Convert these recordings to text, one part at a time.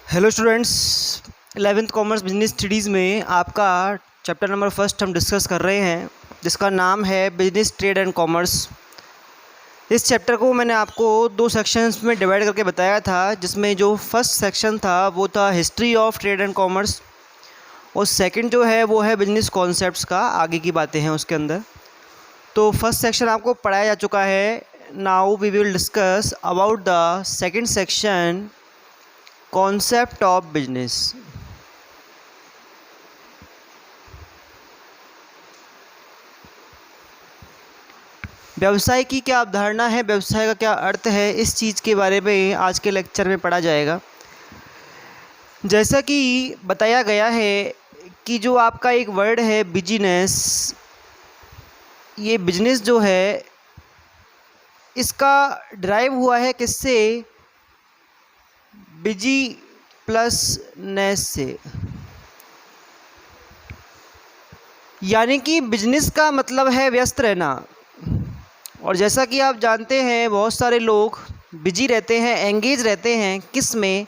Hello students, 11th commerce business studies में आपका chapter number first हम डिस्कस कर रहे हैं, जिसका नाम है बिजनेस ट्रेड एंड कॉमर्स। इस चैप्टर को मैंने आपको दो सेक्शंस में डिवाइड करके बताया था, जिसमें जो फर्स्ट सेक्शन था वो था history of trade and commerce, और सेकंड जो है वो है बिजनेस कॉन्सेप्ट्स का, आगे की बातें हैं उसके अंदर। तो फर्स्ट सेक्शन आपको पढ़ाया जा चुका है। Now we will discuss about the second section, concept of business. व्यवसाय की क्या अवधारणा है, व्यवसाय का क्या अर्थ है, इस चीज़ के बारे में आज के लेक्चर में पढ़ा जाएगा। जैसा कि बताया गया है कि जो आपका एक वर्ड है बिजनेस, ये बिजनेस जो है इसका ड्राइव हुआ है किससे? बिजी प्लस नेस से। यानी कि बिजनेस का मतलब है व्यस्त रहना। और जैसा कि आप जानते हैं बहुत सारे लोग बिजी रहते हैं, एंगेज रहते हैं किस में?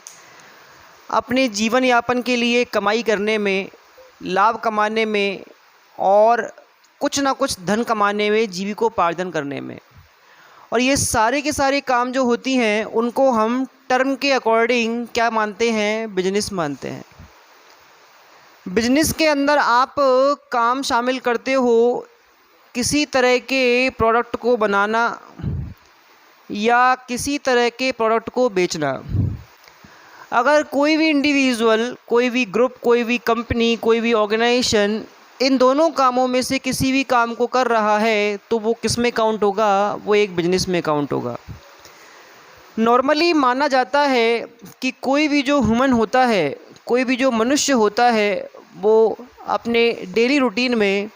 अपने जीवन यापन के लिए कमाई करने में, लाभ कमाने में और कुछ ना कुछ धन कमाने में, जीविकोपार्जन करने में। और ये सारे के सारे काम जो होती हैं उनको हम टर्म के अकॉर्डिंग क्या मानते हैं? बिजनेस मानते हैं। बिजनेस के अंदर आप काम शामिल करते हो किसी तरह के प्रोडक्ट को बनाना या किसी तरह के प्रोडक्ट को बेचना। अगर कोई भी इंडिविजुअल, कोई भी ग्रुप, कोई भी कंपनी, कोई भी ऑर्गेनाइजेशन इन दोनों कामों में से किसी भी काम को कर रहा है तो वो किस में काउंट होगा? वो एक बिजनेस में काउंट होगा। नॉर्मली माना जाता है कि कोई भी जो ह्यूमन होता है, कोई भी जो मनुष्य होता है, वो अपने डेली रूटीन में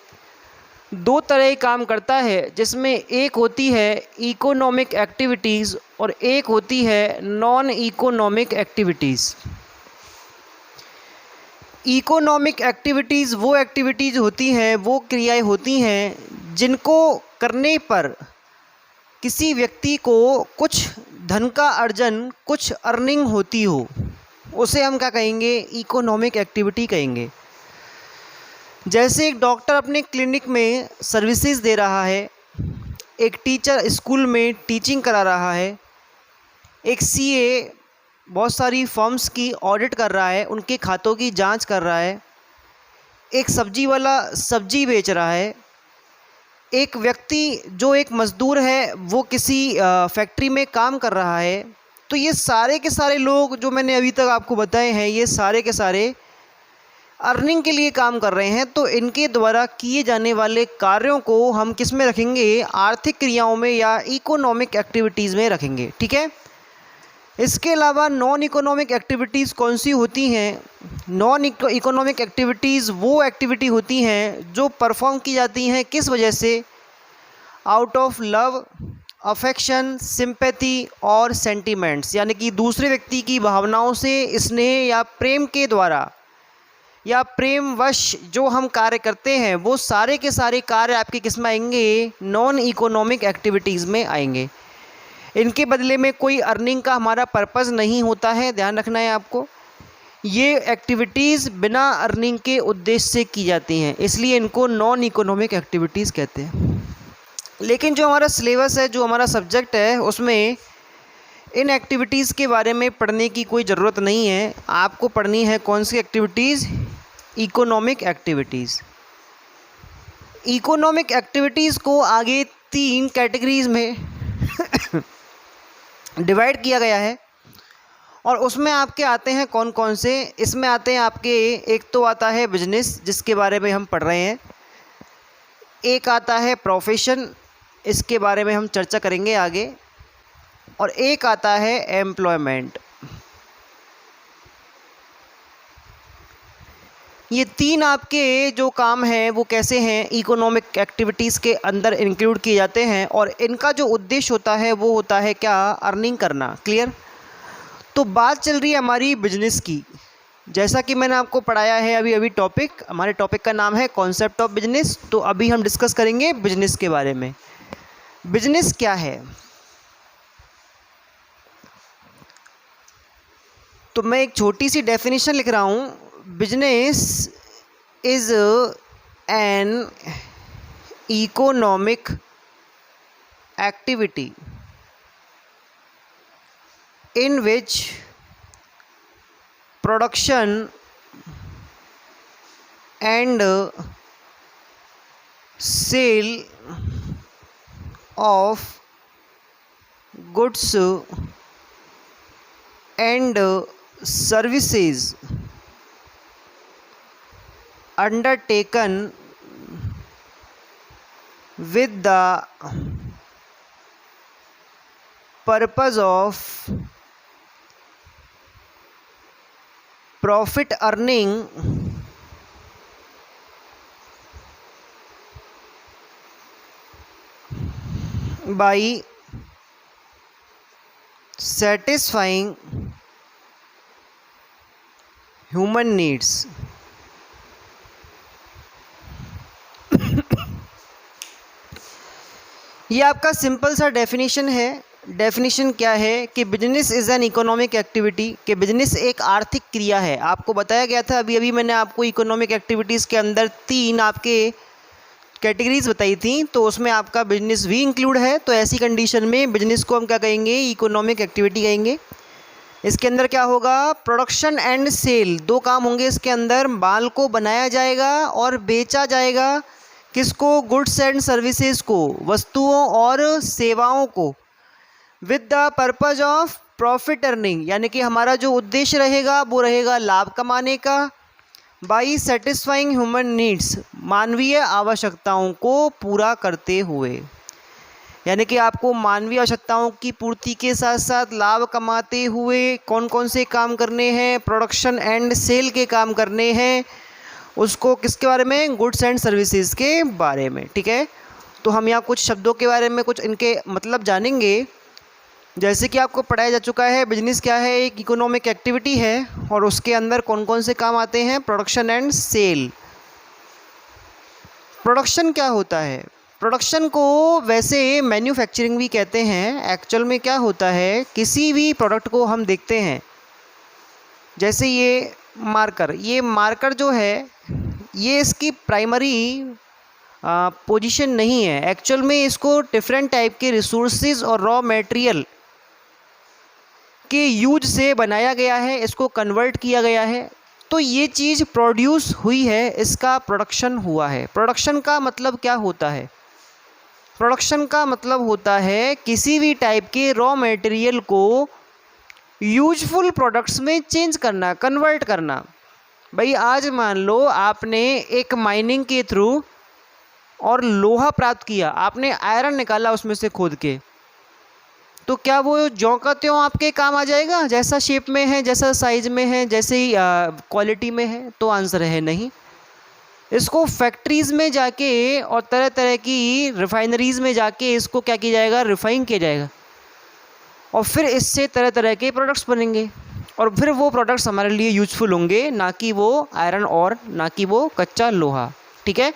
दो तरह के काम करता है, जिसमें एक होती है इकोनॉमिक एक्टिविटीज़ और एक होती है non economic activities. Economic activities वो एक्टिविटीज़ होती हैं, वो क्रियाएं होती हैं जिनको करने पर किसी व्यक्ति को कुछ धन का अर्जन, कुछ अर्निंग होती हो, उसे हम क्या कहेंगे? इकोनॉमिक एक्टिविटी कहेंगे। जैसे एक डॉक्टर अपने क्लिनिक में सर्विसेज दे रहा है, एक टीचर स्कूल में टीचिंग करा रहा है, एक सीए बहुत सारी फर्म्स की ऑडिट कर रहा है, उनके खातों की जांच कर रहा है, एक सब्जी वाला सब्जी बेच रहा है, एक व्यक्ति जो एक मज़दूर है वो किसी फैक्ट्री में काम कर रहा है। तो ये सारे के सारे लोग जो मैंने अभी तक आपको बताए हैं, ये सारे के सारे अर्निंग के लिए काम कर रहे हैं। तो इनके द्वारा किए जाने वाले कार्यों को हम किस में रखेंगे? आर्थिक क्रियाओं में या इकोनॉमिक एक्टिविटीज़ में रखेंगे। ठीक है। इसके अलावा नॉन इकोनॉमिक एक्टिविटीज़ कौन सी होती हैं? नॉन इकोनॉमिक एक्टिविटीज़ वो एक्टिविटी होती हैं जो परफॉर्म की जाती हैं किस वजह से? Out of love, affection, sympathy और सेंटिमेंट्स। यानी कि दूसरे व्यक्ति की भावनाओं से, स्नेह या प्रेम के द्वारा या प्रेमवश जो हम कार्य करते हैं, वो सारे के सारे कार्य आपके किस में आएंगे? नॉन इकोनॉमिक एक्टिविटीज़ में आएंगे। इनके बदले में कोई अर्निंग का हमारा पर्पज़ नहीं होता है, ध्यान रखना है आपको। ये एक्टिविटीज़ बिना अर्निंग के उद्देश्य से की जाती हैं, इसलिए इनको नॉन इकोनॉमिक एक्टिविटीज़ कहते हैं। लेकिन जो हमारा सिलेबस है, जो हमारा सब्जेक्ट है, उसमें इन एक्टिविटीज़ के बारे में पढ़ने की कोई ज़रूरत नहीं है। आपको पढ़नी है कौन सी activities? Economic activities. Economic activities को आगे 3 कैटेगरीज़ में डिवाइड किया गया है, और उसमें आपके आते हैं कौन कौन से? इसमें आते हैं आपके, एक तो आता है बिजनेस, जिसके बारे में हम पढ़ रहे हैं। एक आता है प्रोफेशन, इसके बारे में हम चर्चा करेंगे आगे। और एक आता है एम्प्लॉयमेंट। ये 3 आपके जो काम हैं वो कैसे हैं? इकोनॉमिक एक्टिविटीज़ के अंदर इंक्लूड किए जाते हैं, और इनका जो उद्देश्य होता है वो होता है क्या? अर्निंग करना। क्लियर? तो बात चल रही है हमारी बिजनेस की। जैसा कि मैंने आपको पढ़ाया है अभी टॉपिक, हमारे टॉपिक का नाम है कॉन्सेप्ट ऑफ बिजनेस। तो अभी हम डिस्कस करेंगे बिजनेस के बारे में। बिजनेस क्या है? तो मैं एक छोटी सी डेफिनेशन लिख रहा हूँ। Business is an economic activity in which production and sale of goods and services undertaken with the purpose of profit earning by satisfying human needs। ये आपका सिंपल सा डेफिनेशन है। डेफिनेशन क्या है कि business is an economic activity, कि business एक आर्थिक क्रिया है। आपको बताया गया था अभी मैंने आपको इकोनॉमिक एक्टिविटीज़ के अंदर 3 आपके कैटेगरीज बताई थी, तो उसमें आपका बिजनेस भी इंक्लूड है। तो ऐसी कंडीशन में बिजनेस को हम क्या कहेंगे, इकोनॉमिक एक्टिविटी कहेंगे। इसके अंदर क्या होगा, प्रोडक्शन एंड सेल, 2 काम होंगे इसके अंदर। माल को बनाया जाएगा और बेचा जाएगा। किसको, गुड्स एंड सर्विसेज को, वस्तुओं और सेवाओं को। With the purpose of profit earning, यानी कि हमारा जो उद्देश्य रहेगा वो रहेगा लाभ कमाने का। बाई सेटिस्फाइंग ह्यूमन नीड्स, मानवीय आवश्यकताओं को पूरा करते हुए, यानी कि आपको मानवीय आवश्यकताओं की पूर्ति के साथ साथ लाभ कमाते हुए कौन कौन से काम करने हैं, प्रोडक्शन एंड सेल के काम करने हैं। उसको किसके बारे में, गुड्स एंड सर्विसेज के बारे में। ठीक है, तो हम यहाँ कुछ शब्दों के बारे में कुछ इनके मतलब जानेंगे। जैसे कि आपको पढ़ाया जा चुका है, बिजनेस क्या है, एक इकोनॉमिक एक्टिविटी है और उसके अंदर कौन कौन से काम आते हैं, प्रोडक्शन एंड सेल। प्रोडक्शन क्या होता है, प्रोडक्शन को वैसे मैन्युफैक्चरिंग भी कहते हैं। एक्चुअल में क्या होता है, किसी भी प्रोडक्ट को हम देखते हैं, जैसे ये मार्कर जो है ये इसकी प्राइमरी पोजीशन नहीं है। एक्चुअल में इसको डिफरेंट टाइप के रिसोर्सेज और रॉ मटेरियल के यूज से बनाया गया है, इसको कन्वर्ट किया गया है, तो ये चीज़ प्रोड्यूस हुई है, इसका प्रोडक्शन हुआ है। प्रोडक्शन का मतलब क्या होता है, प्रोडक्शन का मतलब होता है किसी भी टाइप के रॉ मटेरियल को यूजफुल प्रोडक्ट्स में चेंज करना, कन्वर्ट करना। भाई आज मान लो आपने एक माइनिंग के थ्रू और लोहा प्राप्त किया, आपने आयरन निकाला उसमें से खोद के, तो क्या वो ज्यों का त्यों आपके काम आ जाएगा, जैसा शेप में है, जैसा साइज में है, जैसे ही क्वालिटी में है? तो आंसर है नहीं। इसको फैक्ट्रीज़ में जाके और तरह तरह की रिफाइनरीज़ में जाके इसको क्या किया जाएगा, रिफाइन किया जाएगा और फिर इससे तरह तरह के प्रोडक्ट्स बनेंगे और फिर वो प्रोडक्ट्स हमारे लिए यूजफुल होंगे, ना कि वो आयरन और ना कि वो कच्चा लोहा। ठीक है,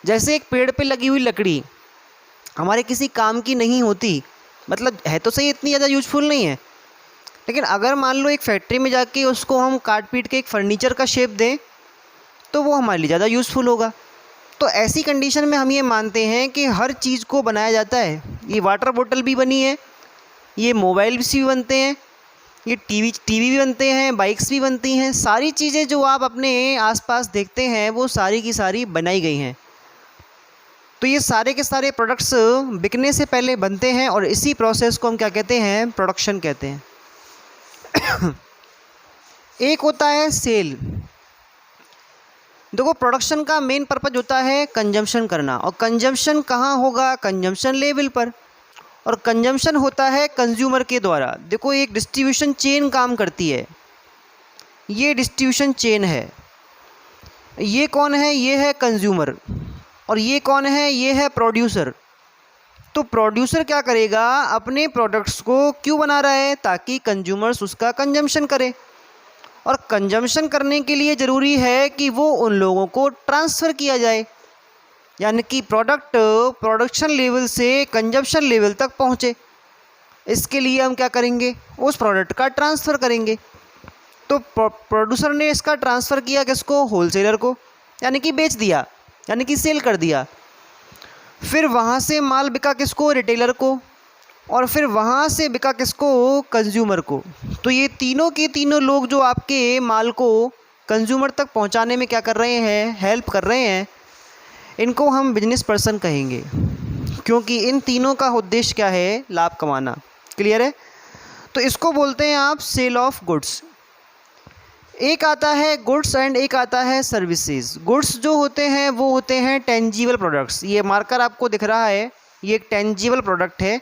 जैसे एक पेड़ पे लगी हुई लकड़ी हमारे किसी काम की नहीं होती, मतलब है तो सही, इतनी ज़्यादा यूजफुल नहीं है, लेकिन अगर मान लो एक फैक्ट्री में जाके उसको हम काट पीट के एक फर्नीचर का शेप दें तो वो हमारे लिए ज़्यादा यूज़फुल होगा। तो ऐसी कंडीशन में हम ये मानते हैं कि हर चीज़ को बनाया जाता है। ये वाटर बोतल भी बनी है, ये मोबाइल भी बनते हैं, ये टीवी भी बनते हैं, बाइक्स भी बनती हैं। सारी चीज़ें जो आप अपने आसपास देखते हैं वो सारी की सारी बनाई गई हैं। तो ये सारे के सारे प्रोडक्ट्स बिकने से पहले बनते हैं और इसी प्रोसेस को हम क्या कहते हैं, प्रोडक्शन कहते हैं। एक होता है सेल। देखो, प्रोडक्शन का मेन पर्पज होता है कंजम्पशन करना, और कंजम्पशन कहाँ होगा, कंजम्पशन लेवल पर, और कंजम्पशन होता है कंज्यूमर के द्वारा। देखो, एक डिस्ट्रीब्यूशन चेन काम करती है, ये डिस्ट्रीब्यूशन चेन है। ये कौन है, ये है कंज्यूमर, और ये कौन है, ये है प्रोड्यूसर। तो प्रोड्यूसर क्या करेगा, अपने प्रोडक्ट्स को क्यों बना रहा है, ताकि कंज्यूमर्स उसका कंजम्पशन करें, और कंजम्पशन करने के लिए ज़रूरी है कि वो उन लोगों को ट्रांसफ़र किया जाए, यानी कि प्रोडक्ट प्रोडक्शन लेवल से कंजम्पशन लेवल तक पहुँचे। इसके लिए हम क्या करेंगे, उस प्रोडक्ट का ट्रांसफ़र करेंगे। तो प्रोड्यूसर ने इसका ट्रांसफ़र किया किसको, होलसेलर को, यानी कि बेच दिया, यानी कि सेल कर दिया। फिर वहाँ से माल बिका किसको, रिटेलर को, और फिर वहाँ से बिका किसको, कंज्यूमर को। तो ये तीनों के तीनों लोग जो आपके माल को कंज्यूमर तक पहुँचाने में क्या कर रहे हैं, हेल्प कर रहे हैं, इनको हम बिजनेस पर्सन कहेंगे, क्योंकि इन तीनों का उद्देश्य क्या है, लाभ कमाना। क्लियर है? तो इसको बोलते हैं आप सेल ऑफ गुड्स। एक आता है गुड्स एंड एक आता है सर्विसेज। गुड्स जो होते हैं वो होते हैं टेंजिबल प्रोडक्ट्स। ये मार्कर आपको दिख रहा है, ये एक टेंजिबल प्रोडक्ट है।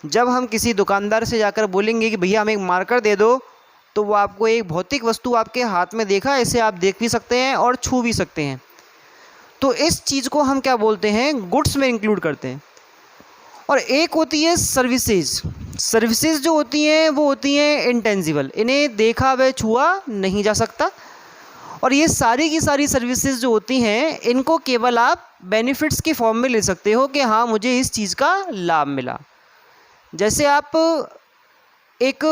जब हम किसी दुकानदार से जाकर बोलेंगे कि भैया हमें एक मार्कर दे दो, तो वो आपको एक भौतिक वस्तु आपके हाथ में देखा, इसे आप देख भी सकते हैं और छू भी सकते हैं। तो इस चीज़ को हम क्या बोलते हैं, गुड्स में इंक्लूड करते हैं। और एक होती है सर्विसेज। सर्विसेज जो होती हैं वो होती हैं इंटेंजिबल, इन्हें देखा व छुआ नहीं जा सकता। और ये सारी की सारी सर्विसेज जो होती हैं, इनको केवल आप बेनिफिट्स के फॉर्म में ले सकते हो कि हाँ मुझे इस चीज़ का लाभ मिला। जैसे आप एक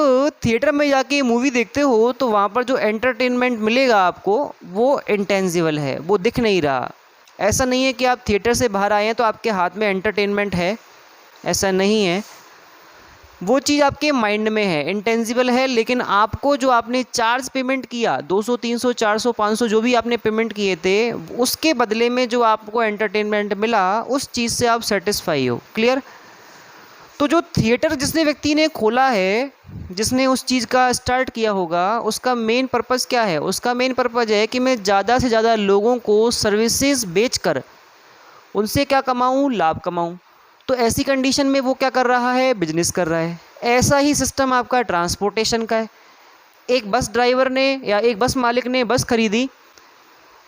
थिएटर में जाके मूवी देखते हो तो वहाँ पर जो एंटरटेनमेंट मिलेगा आपको वो इंटेंजिबल है, वो दिख नहीं रहा। ऐसा नहीं है कि आप थिएटर से बाहर आए हैं तो आपके हाथ में एंटरटेनमेंट है, ऐसा नहीं है। वो चीज़ आपके माइंड में है, इंटेंजिबल है, लेकिन आपको जो आपने चार्ज पेमेंट किया 200 300 400 500 जो भी आपने पेमेंट किए थे, उसके बदले में जो आपको एंटरटेनमेंट मिला उस चीज़ से आप सेटिस्फाई हो। क्लियर? तो जो थिएटर जिसने व्यक्ति ने खोला है, जिसने उस चीज़ का स्टार्ट किया होगा, उसका मेन पर्पज़ क्या है? उसका मेन पर्पज़ है कि मैं ज़्यादा से ज़्यादा लोगों को सर्विसेज बेचकर उनसे क्या कमाऊँ, लाभ कमाऊँ। तो ऐसी कंडीशन में वो क्या कर रहा है, बिजनेस कर रहा है। ऐसा ही सिस्टम आपका ट्रांसपोर्टेशन का है। एक बस ड्राइवर ने या एक बस मालिक ने बस खरीदी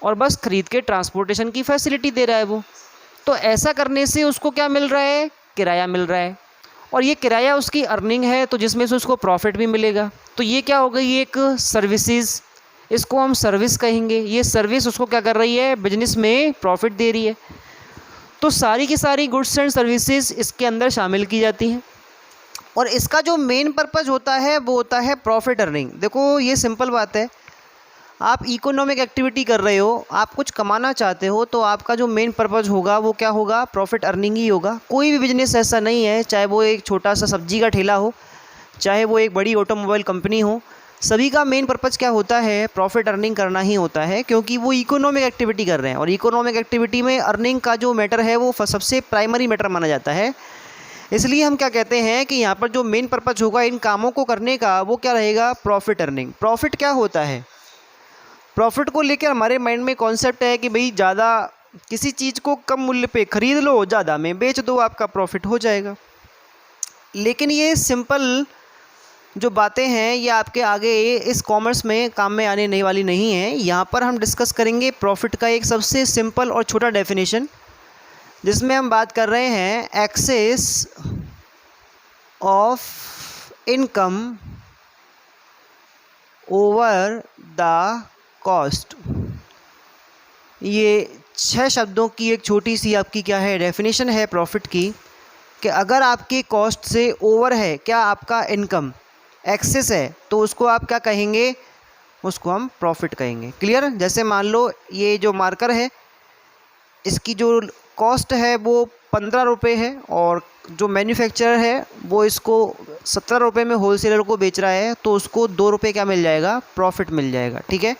और बस खरीद के ट्रांसपोर्टेशन की फैसिलिटी दे रहा है वो। तो ऐसा करने से उसको क्या मिल रहा है, किराया मिल रहा है, और ये किराया उसकी अर्निंग है, तो जिसमें से उसको प्रॉफिट भी मिलेगा। तो ये क्या हो गई, एक सर्विसेज, इसको हम सर्विस कहेंगे। ये सर्विस उसको क्या कर रही है, बिजनेस में प्रॉफिट दे रही है। तो सारी की सारी गुड्स एंड सर्विसेज इसके अंदर शामिल की जाती हैं। और इसका जो मेन पर्पज़ होता है वो होता है प्रॉफिट अर्निंग। देखो ये सिंपल बात है, आप इकोनॉमिक एक्टिविटी कर रहे हो, आप कुछ कमाना चाहते हो, तो आपका जो मेन पर्पज़ होगा वो क्या होगा, प्रॉफिट अर्निंग ही होगा। कोई भी बिजनेस ऐसा नहीं है, चाहे वो एक छोटा सा सब्जी का ठेला हो, चाहे वो एक बड़ी ऑटोमोबाइल कंपनी हो, सभी का मेन पर्पज़ क्या होता है, प्रॉफिट अर्निंग करना ही होता है, क्योंकि वो इकोनॉमिक एक्टिविटी कर रहे हैं। और इकोनॉमिक एक्टिविटी में अर्निंग का जो मैटर है वो सबसे प्राइमरी मैटर माना जाता है। इसलिए हम क्या कहते हैं कि यहाँ पर जो मेन पर्पज़ होगा इन कामों को करने का वो क्या रहेगा, प्रॉफिट अर्निंग। प्रॉफिट क्या होता है, प्रॉफिट को लेकर हमारे माइंड में कॉन्सेप्ट है कि भाई ज़्यादा किसी चीज़ को कम मूल्य पे ख़रीद लो, ज़्यादा में बेच दो, आपका प्रॉफिट हो जाएगा। लेकिन ये सिंपल जो बातें हैं ये आपके आगे इस कॉमर्स में काम में आने नहीं वाली नहीं है। यहाँ पर हम डिस्कस करेंगे प्रॉफिट का एक सबसे सिंपल और छोटा डेफिनेशन, जिसमें हम बात कर रहे हैं excess of income over the cost. ये 6 शब्दों की एक छोटी सी आपकी क्या है, डेफिनेशन है प्रॉफिट की, कि अगर आपकी कॉस्ट से ओवर है क्या आपका इनकम, एक्सेस है, तो उसको आप क्या कहेंगे, उसको हम प्रॉफिट कहेंगे। क्लियर? जैसे मान लो ये जो मार्कर है, इसकी जो कॉस्ट है वो 15 रुपये है, और जो मैन्युफैक्चरर है वो इसको 17 रुपये में होलसेलर को बेच रहा है, तो उसको 2 रुपये क्या मिल जाएगा, प्रॉफिट मिल जाएगा। ठीक है?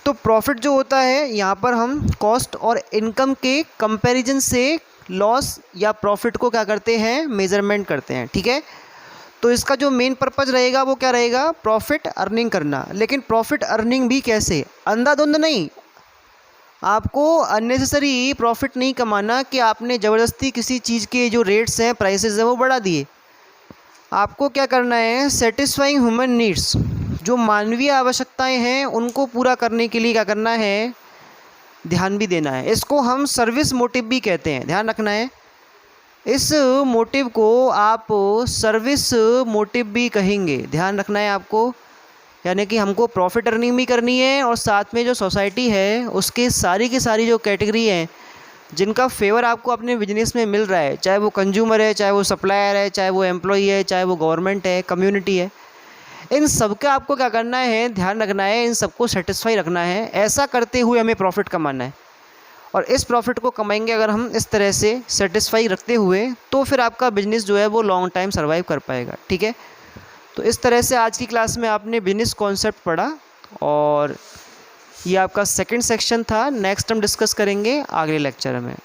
तो प्रॉफिट जो होता है यहाँ पर हम कॉस्ट और इनकम के कंपैरिजन से लॉस या प्रॉफिट को क्या करते हैं, मेजरमेंट करते हैं। ठीक है? तो इसका जो मेन पर्पज़ रहेगा वो क्या रहेगा, प्रॉफिट अर्निंग करना। लेकिन प्रॉफिट अर्निंग भी कैसे, अंधाधुंध नहीं, आपको अननेसेसरी प्रॉफिट नहीं कमाना कि आपने ज़बरदस्ती किसी चीज़ के जो रेट्स हैं, प्राइसेस हैं वो बढ़ा दिए। आपको क्या करना है, सेटिस्फाइंग ह्यूमन नीड्स, जो मानवीय आवश्यकताएं हैं उनको पूरा करने के लिए क्या करना है, ध्यान भी देना है। इसको हम सर्विस मोटिव भी कहते हैं, ध्यान रखना है। इस मोटिव को आप सर्विस मोटिव भी कहेंगे, ध्यान रखना है आपको। यानी कि हमको प्रॉफिट अर्निंग भी करनी है और साथ में जो सोसाइटी है उसके सारी की सारी जो कैटेगरी हैं जिनका फेवर आपको अपने बिजनेस में मिल रहा है, चाहे वो कंज्यूमर है, चाहे वो सप्लायर है, चाहे वो एम्प्लॉई है, चाहे वो गवर्नमेंट है, कम्युनिटी है, इन सब का आपको क्या करना है, ध्यान रखना है, इन सबको सेटिस्फाई रखना है। ऐसा करते हुए हमें प्रॉफिट कमाना है, और इस प्रॉफिट को कमाएंगे अगर हम इस तरह से सेटिस्फाई रखते हुए, तो फिर आपका बिजनेस जो है वो लॉन्ग टाइम सर्वाइव कर पाएगा। ठीक है, तो इस तरह से आज की क्लास में आपने बिजनेस कॉन्सेप्ट पढ़ा, और ये आपका सेकंड सेक्शन था। नेक्स्ट हम डिस्कस करेंगे अगले लेक्चर में।